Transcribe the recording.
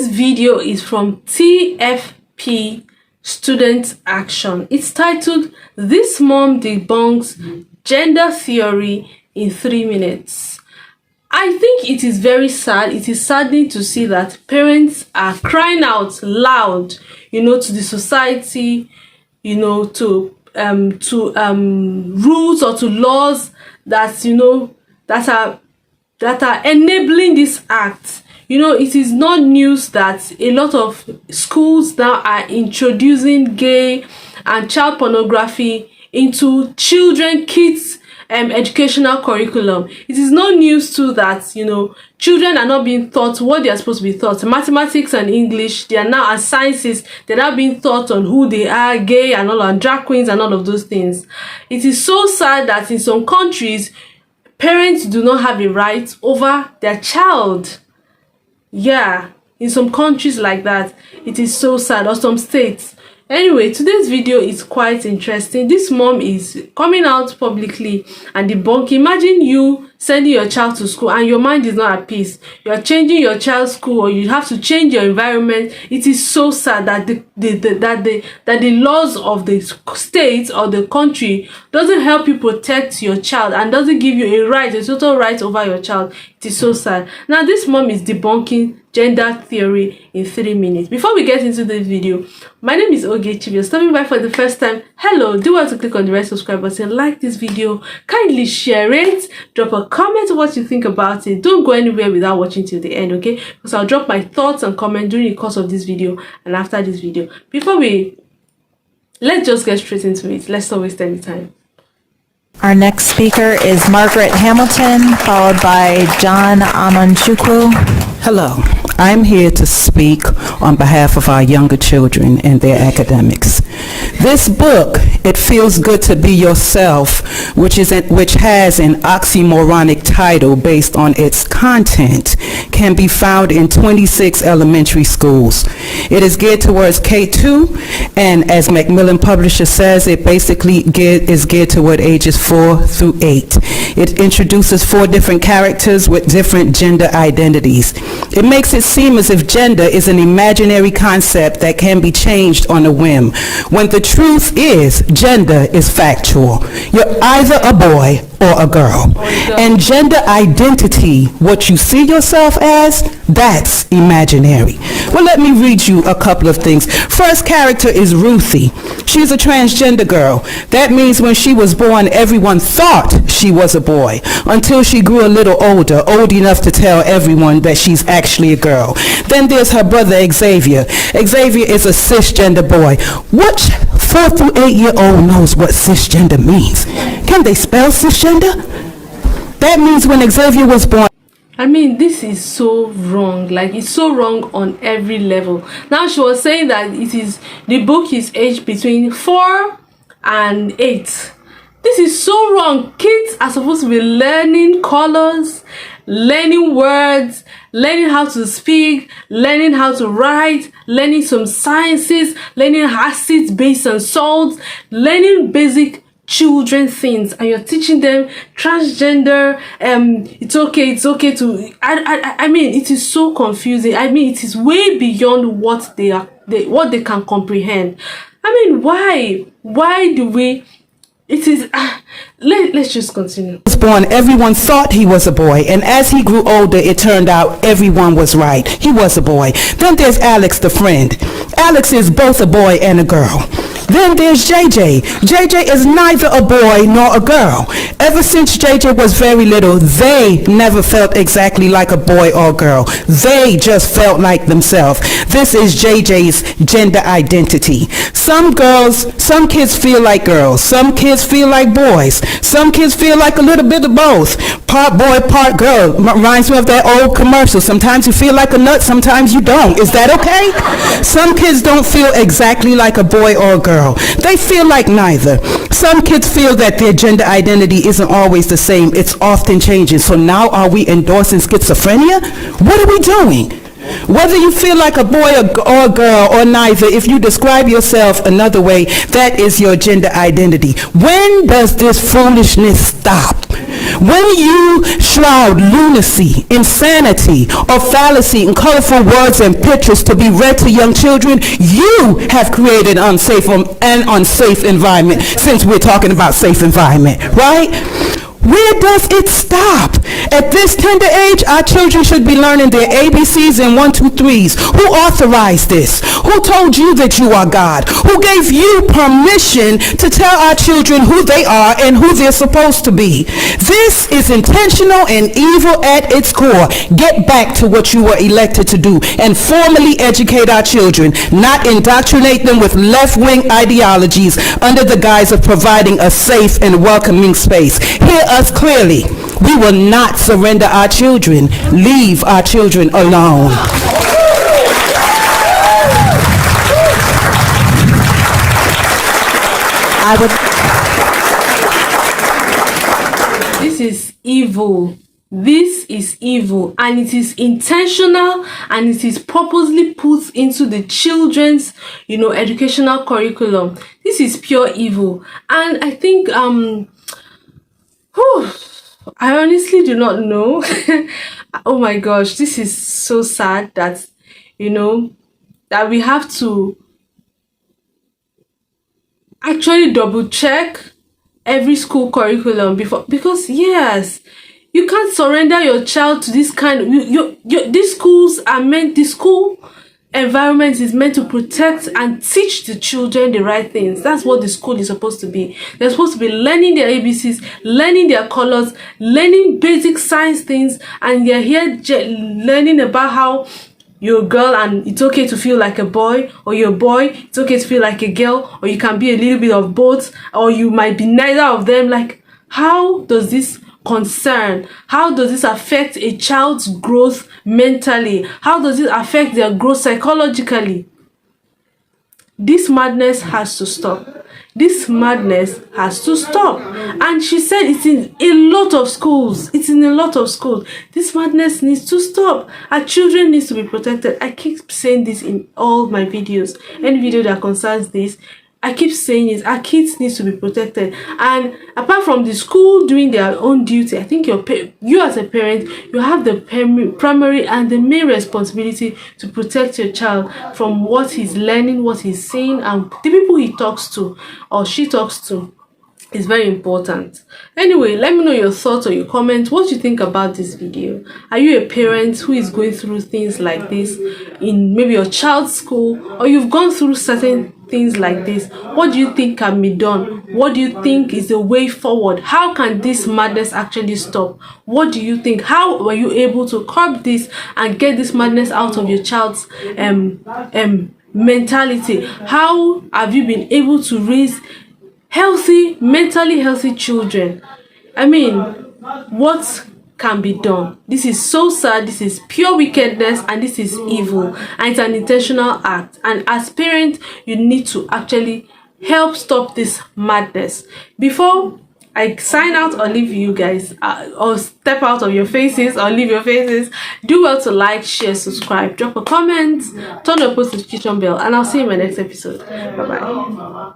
Today's video is from TFP Student Action. It's titled, "This Mom Debunks Gender Theory in 3 Minutes." I think it is very sad. It is saddening to see that parents are crying out loud, to the society, to rules or to laws that that are enabling this act. It is not news that a lot of schools now are introducing gay and child pornography into kids' educational curriculum. It is no news too that children are not being taught what they are supposed to be taught. Mathematics and English, they are now, as sciences, they're now being taught on who they are, gay and all, and drag queens and all of those things. It is so sad that in some countries, parents do not have a right over their child. Yeah, in some countries like that, it is so sad, or some states. Anyway, today's video is quite interesting. This mom is coming out publicly and debunking. Imagine you sending your child to school and your mind is not at peace. You're changing your child's school, or you have to change your environment. It is so sad that the laws of the state or the country doesn't help you protect your child and doesn't give you a total right over your child. It is so sad. Now, this mom is debunking gender theory in 3 minutes. Before we get into the video, my name is Ogechi. If you're stopping by for the first time, hello. Do want to click on the red subscribe button, like this video, kindly share it, drop a comment what you think about it. Don't go anywhere without watching till the end, okay? Because I'll drop my thoughts and comments during the course of this video and after this video. Let's just get straight into it. Let's not waste any time. Our next speaker is Margaret Hamilton, followed by John Amanchukwu. Hello, I'm here to speak on behalf of our younger children and their academics. This book, It Feels Good to Be Yourself, which has an oxymoronic title based on its content, can be found in 26 elementary schools. It is geared towards K2, and as Macmillan Publisher says, it basically is geared toward ages 4 through 8. It introduces 4 different characters with different gender identities. It makes it seem as if gender is an imaginary concept that can be changed on a whim, when the truth is gender is factual. You're either a boy or a girl. And gender identity, what you see yourself as, that's imaginary. Well, let me read you a couple of things. First character is Ruthie. She's a transgender girl. That means when she was born, everyone thought she was a boy until she grew a little older, old enough to tell everyone that she's actually a girl. Then there's her brother Xavier. Xavier is a cisgender boy. Which 4 through 8-year-old knows what cisgender means? Can they spell cisgender? That means when Xavier was born. I mean, this is so wrong. Like, it's so wrong on every level. Now, she was saying that the book is aged between 4 and 8. This is so wrong. Kids are supposed to be learning colors, learning words, learning how to speak, learning how to write, learning some sciences, learning acids, base, and salts, learning basic children things, and you're teaching them transgender. It's okay to. I mean, it is so confusing. I mean, it is way beyond what they can comprehend. I mean, why do we? It is. Let's just continue. Was born, everyone thought he was a boy, and as he grew older, it turned out everyone was right. He was a boy. Then there's Alex, the friend. Alex is both a boy and a girl. Then there's JJ. JJ is neither a boy nor a girl. Ever since JJ was very little, they never felt exactly like a boy or girl. They just felt like themselves. This is JJ's gender identity. Some kids feel like girls. Some kids feel like boys. Some kids feel like a little bit of both. Part boy, part girl. Reminds me of that old commercial. Sometimes you feel like a nut, sometimes you don't. Is that okay? Some kids don't feel exactly like a boy or a girl. They feel like neither. Some kids feel that their gender identity isn't always the same. It's often changing. So now are we endorsing schizophrenia? What are we doing? Whether you feel like a boy or a girl or neither, if you describe yourself another way, that is your gender identity. When does this foolishness stop? When you shroud lunacy, insanity, or fallacy in colorful words and pictures to be read to young children, you have created an unsafe environment, since we're talking about safe environment, right? Where does it stop? At this tender age, our children should be learning their ABCs and 1, 2, 3s. Who authorized this? Who told you that you are God? Who gave you permission to tell our children who they are and who they're supposed to be? This is intentional and evil at its core. Get back to what you were elected to do and formally educate our children, not indoctrinate them with left-wing ideologies under the guise of providing a safe and welcoming space. Hear us clearly. We will not surrender our children. Leave our children alone. This is evil. This is evil, and it is intentional, and it is purposely put into the children's, educational curriculum. This is pure evil, and I think I honestly do not know. Oh my gosh, this is so sad that that we have to actually double check every school curriculum because yes, you can't surrender your child to this kind of these schools are meant the school environment is meant to protect and teach the children the right things. That's what the school is supposed to be. They're supposed to be learning their ABCs, learning their colors, learning basic science things, and they're here learning about how you're a girl and it's okay to feel like a boy, or you're a boy, it's okay to feel like a girl, or you can be a little bit of both, or you might be neither of them. Like, how does this concern? How does this affect a child's growth mentally? How does it affect their growth psychologically? This madness has to stop. This madness has to stop. And she said it's in a lot of schools. It's in a lot of schools. This madness needs to stop. Our children need to be protected. I keep saying this in all my videos. Any video that concerns this, I keep saying it. Our kids need to be protected. And apart from the school doing their own duty, I think you as a parent, you have the primary and the main responsibility to protect your child from what he's learning, what he's seeing, and the people he talks to or she talks to. Is very important. Anyway, let me know your thoughts or your comments. What you think about this video. Are you a parent who is going through things like this in maybe your child's school, or you've gone through certain things like this? What do you think can be done? What do you think is the way forward? How can this madness actually stop? What do you think? How were you able to curb this and get this madness out of your child's mentality? How have you been able to raise mentally healthy children? I mean, what can be done? This is so sad. This is pure wickedness, and this is evil, and it's an intentional act. And as parents, you need to actually help stop this madness. Before I sign out or leave you guys, or step out of your faces or leave your faces, do well to like, share, subscribe, drop a comment, turn on the post notification bell, and I'll see you in my next episode. Bye bye.